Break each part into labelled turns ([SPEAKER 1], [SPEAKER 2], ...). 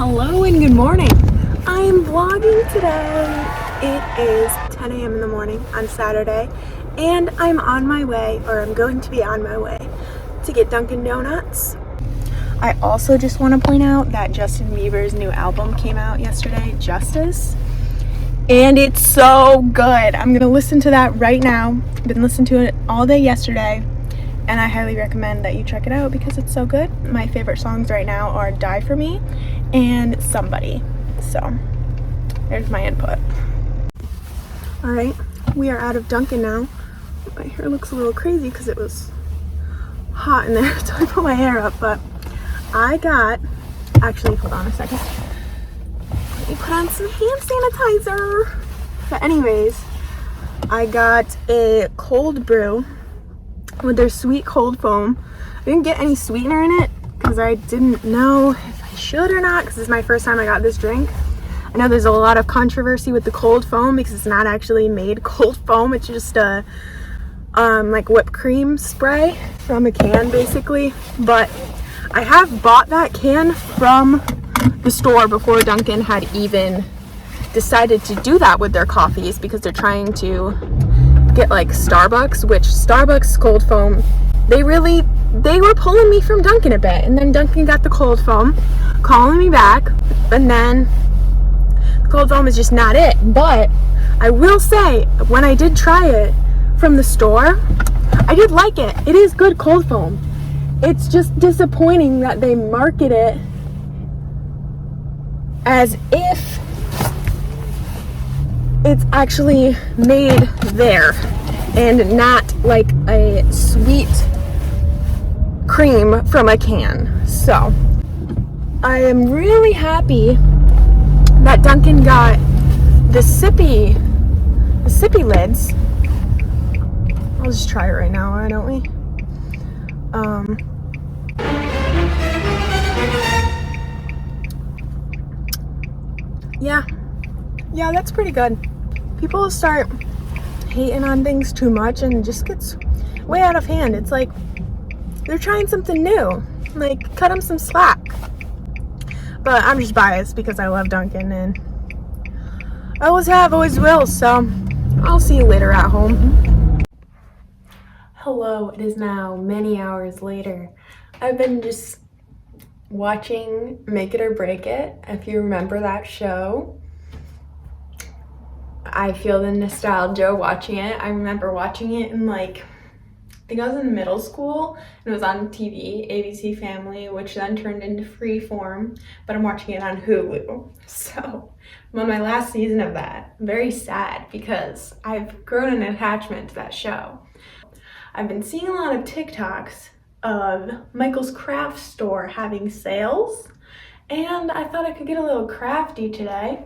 [SPEAKER 1] Hello and good morning. I am vlogging today. It is 10 a.m. in the morning on Saturday and I'm on my way, or I'm going to be on my way to get Dunkin' Donuts. I also just want to point out that Justin Bieber's new album came out yesterday, Justice, and it's so good. I'm gonna listen to that right now. I've been listening to it all day yesterday and I highly recommend that you check it out because it's so good. My favorite songs right now are Die For Me and Somebody. So there's my input. All right, we are out of Dunkin' now. My hair looks a little crazy because it was hot in there, so I put my hair up, but I got, actually, hold on a second. Let me put on some hand sanitizer. But anyways, I got a cold brew with their sweet cold foam. I didn't get any sweetener in it because I didn't know if I should or not, because this is my first time I got this drink. I know there's a lot of controversy with the cold foam because it's not actually made cold foam. It's just a like whipped cream spray from a can basically. But I have bought that can from the store before Dunkin' had even decided to do that with their coffees, because they're trying to get like Starbucks, which Starbucks cold foam, they were pulling me from Dunkin' a bit, and then Dunkin' got the cold foam, calling me back, and then the cold foam is just not it. But I will say, when I did try it from the store, I did like it. It is good cold foam. It's just disappointing that they market it as if it's actually made there and not like a sweet cream from a can. So I am really happy that Dunkin' got the sippy lids. I'll just try it right now, why don't we? Yeah, that's pretty good. People start hating on things too much and it just gets way out of hand. It's like they're trying something new. Like, cut them some slack. But I'm just biased because I love Dunkin' and I always have, always will. So I'll see you later at home. Hello, it is now many hours later. I've been just watching Make It or Break It, if you remember that show. I feel the nostalgia watching it. I remember watching it in I think I was in middle school, and it was on TV, ABC Family, which then turned into Freeform, but I'm watching it on Hulu. So I'm on my last season of that. I'm very sad because I've grown an attachment to that show. I've been seeing a lot of TikToks of Michael's craft store having sales, and I thought I could get a little crafty today.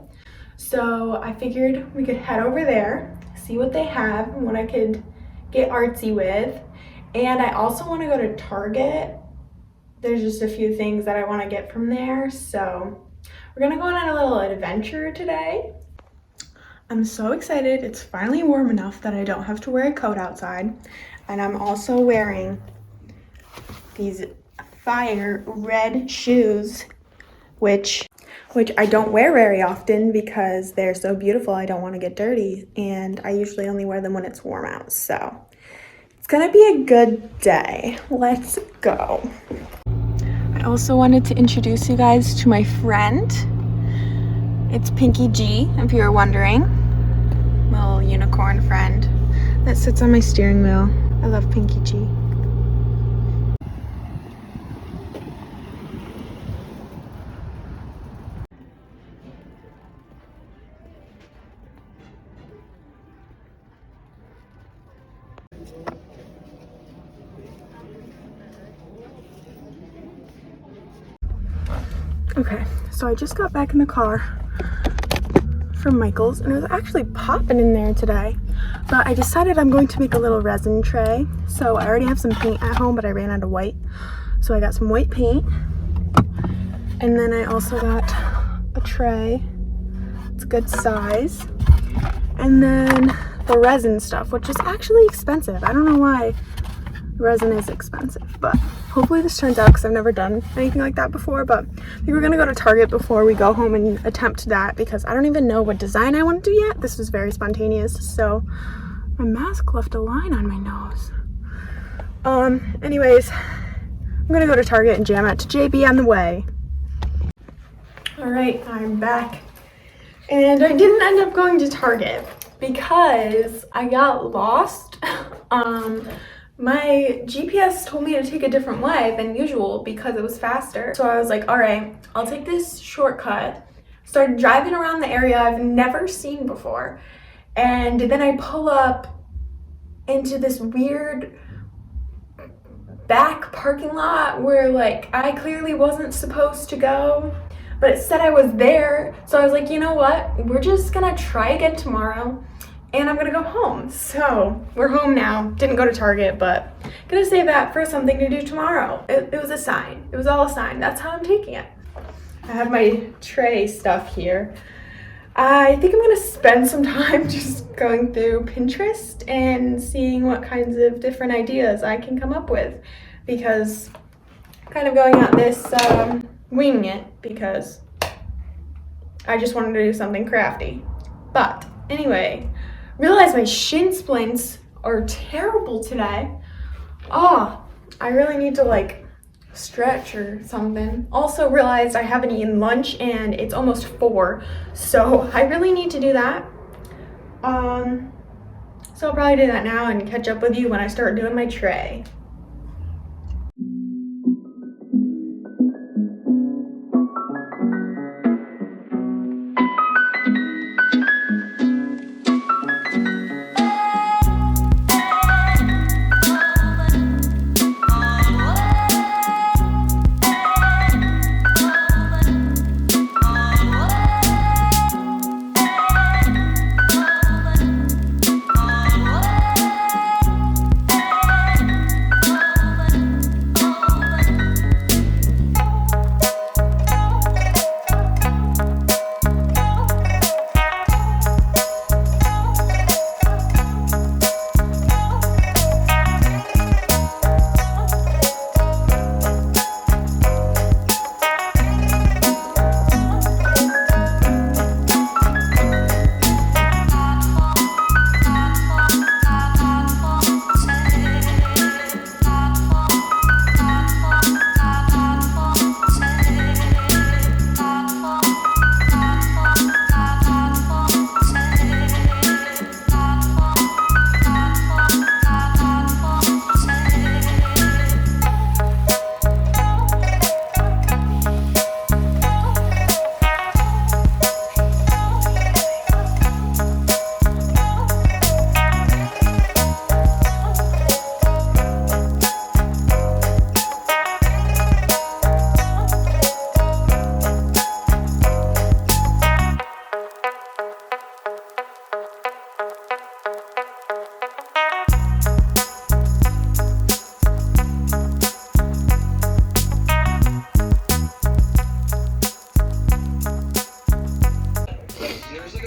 [SPEAKER 1] So I figured we could head over there, see what they have and what I could get artsy with. And I also want to go to Target. There's just a few things that I want to get from there. So we're gonna go on a little adventure today. I'm so excited. It's finally warm enough that I don't have to wear a coat outside. And I'm also wearing these fire red shoes, which I don't wear very often because they're so beautiful. I don't want to get dirty, and I usually only wear them when it's warm out. So it's gonna be a good day. Let's go. I also wanted to introduce you guys to my friend. It's Pinky G, if you were wondering. My little unicorn friend that sits on my steering wheel. I love Pinky G. Okay, so I just got back in the car from Michael's, and it was actually popping in there today. But I decided I'm going to make a little resin tray. So I already have some paint at home, but I ran out of white. So I got some white paint. And then I also got a tray. It's a good size. And then the resin stuff, which is actually expensive. I don't know why Resin is expensive, but hopefully this turns out because I've never done anything like that before. But I think we're gonna go to Target before we go home and attempt that because I don't even know what design I want to do yet. This was very spontaneous, so my mask left a line on my nose. Anyways, I'm gonna go to Target and jam out to JB on the way. All right, I'm back. And I didn't end up going to Target because I got lost. My GPS told me to take a different way than usual because it was faster. So I was like, all right, I'll take this shortcut. Started driving around the area I've never seen before. And then I pull up into this weird back parking lot where like I clearly wasn't supposed to go, but it said I was there. So I was like, you know what? We're just gonna try again tomorrow and I'm gonna go home. So we're home now. Didn't go to Target, but gonna save that for something to do tomorrow. It was a sign. It was all a sign. That's how I'm taking it. I have my tray stuff here. I think I'm gonna spend some time just going through Pinterest and seeing what kinds of different ideas I can come up with, because I'm kind of going at this winging it because I just wanted to do something crafty. But anyway, realize my shin splints are terrible today. I really need to like stretch or something. Also realized I haven't eaten lunch and it's almost 4, so I really need to do that. So I'll probably do that now and catch up with you when I start doing my tray.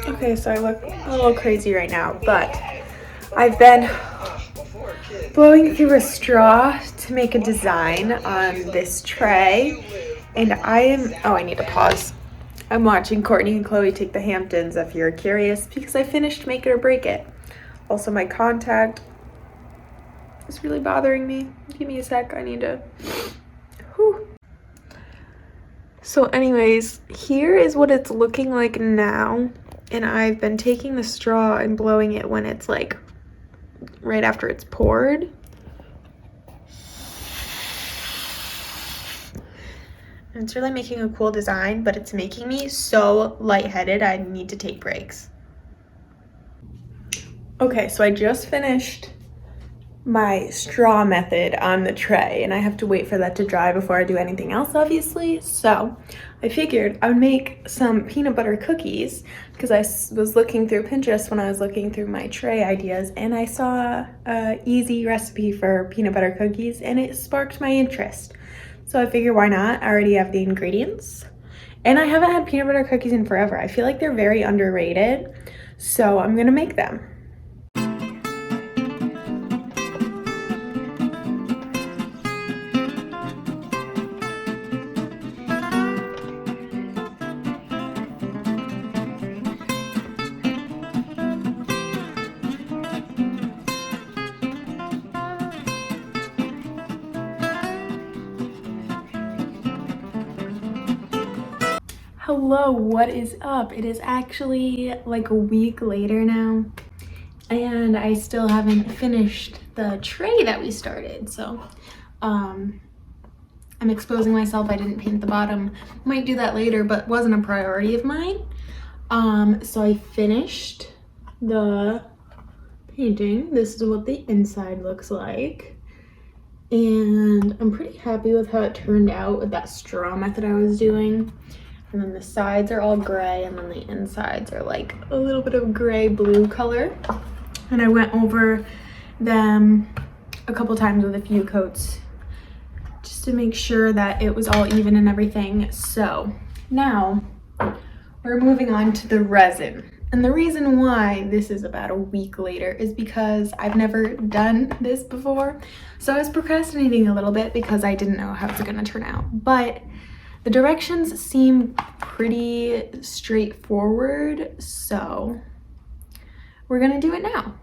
[SPEAKER 1] Okay, so I look a little crazy right now, but I've been blowing through a straw to make a design on this tray, and I need to pause. I'm watching Courtney and Chloe take the Hamptons, if you're curious, because I finished Make It or Break It. Also, my contact is really bothering me. Give me a sec, I need to... Whew. So anyways, here is what it's looking like now. And I've been taking the straw and blowing it when it's like right after it's poured. And it's really making a cool design, but it's making me so lightheaded I need to take breaks. Okay, so I just finished my straw method on the tray and I have to wait for that to dry before I do anything else, obviously. So I figured I would make some peanut butter cookies because I was looking through Pinterest when I was looking through my tray ideas, and I saw an easy recipe for peanut butter cookies and it sparked my interest. So I figured, why not? I already have the ingredients and I haven't had peanut butter cookies in forever. I feel like they're very underrated, so I'm gonna make them. Hello, what is up? It is actually like a week later now, and I still haven't finished the tray that we started. So I'm exposing myself. I didn't paint the bottom. Might do that later, but wasn't a priority of mine. So I finished the painting. This is what the inside looks like. And I'm pretty happy with how it turned out with that straw method I was doing. And then the sides are all gray, and then the insides are like a little bit of gray blue color. And I went over them a couple times with a few coats just to make sure that it was all even and everything. So now we're moving on to the resin. And the reason why this is about a week later is because I've never done this before. So I was procrastinating a little bit because I didn't know how it was gonna turn out. But the directions seem pretty straightforward, so we're gonna do it now.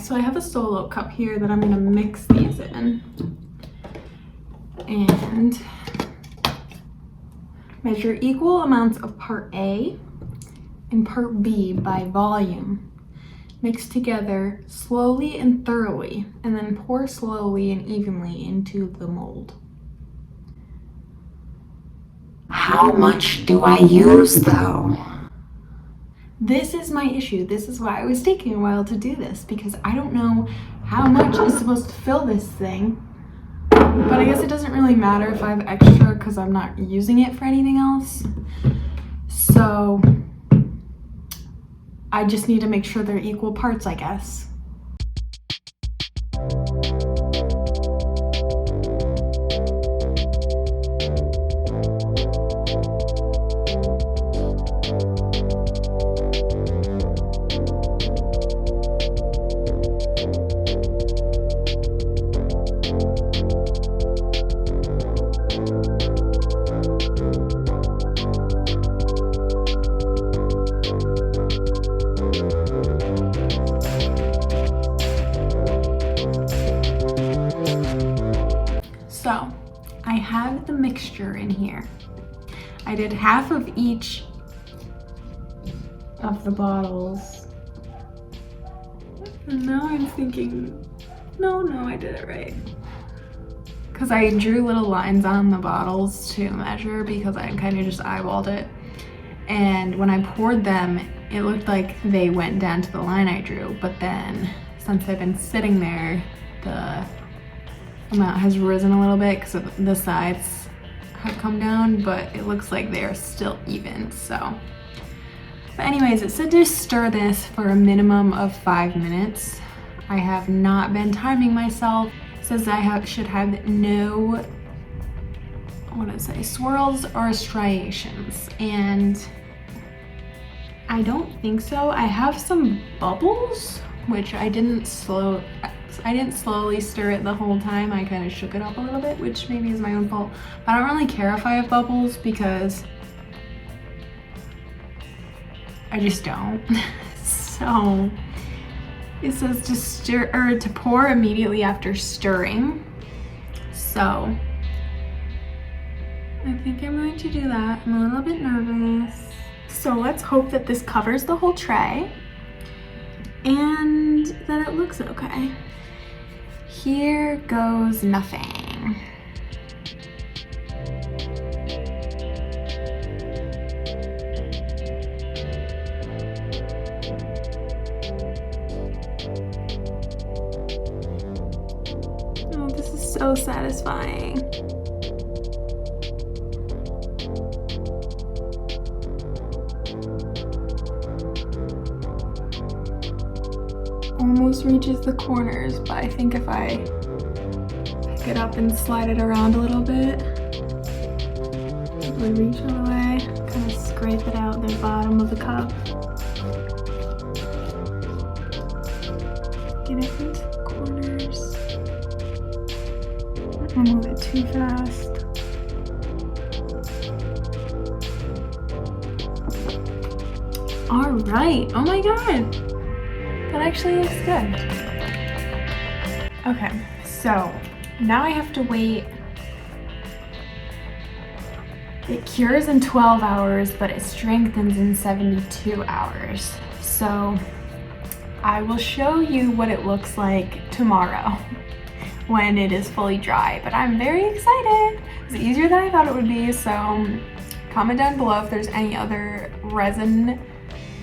[SPEAKER 1] So I have a solo cup here that I'm gonna mix these in and measure equal amounts of part A and part B by volume. Mix together slowly and thoroughly, and then pour slowly and evenly into the mold.
[SPEAKER 2] How much do I use though?
[SPEAKER 1] This is my issue. This is why it was taking a while to do this, because I don't know how much is supposed to fill this thing. But I guess it doesn't really matter if I have extra because I'm not using it for anything else. So I just need to make sure they're equal parts, I guess. So I have the mixture in here. I did half of each of the bottles. And now I'm thinking, no, I did it right. Because I drew little lines on the bottles to measure because I kind of just eyeballed it. And when I poured them, it looked like they went down to the line I drew. But then since they've been sitting there, the amount has risen a little bit because the sides have come down, but it looks like they're still even. So, but anyways, it said to stir this for a minimum of 5 minutes. I have not been timing myself. It says I should have no, what did it say, swirls or striations, and I don't think so. I have some bubbles, which I didn't slowly stir it the whole time. I kind of shook it up a little bit, which maybe is my own fault. But I don't really care if I have bubbles because I just don't. So it says to stir or to pour immediately after stirring. So I think I'm going to do that. I'm a little bit nervous. So let's hope that this covers the whole tray and that it looks okay. Here goes nothing. Oh, this is so satisfying. Almost reaches the corners, but I think if I pick it up and slide it around a little bit, it would reach all the way. Kind of scrape it out the bottom of the cup. Get it into the corners. Don't move it too fast. All right, oh my God. That actually looks good. Okay, so now I have to wait. It cures in 12 hours, but it strengthens in 72 hours. So I will show you what it looks like tomorrow when it is fully dry, but I'm very excited. It's easier than I thought it would be, so comment down below if there's any other resin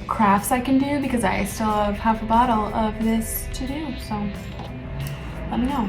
[SPEAKER 1] crafts I can do, because I still have half a bottle of this to do, so let me know.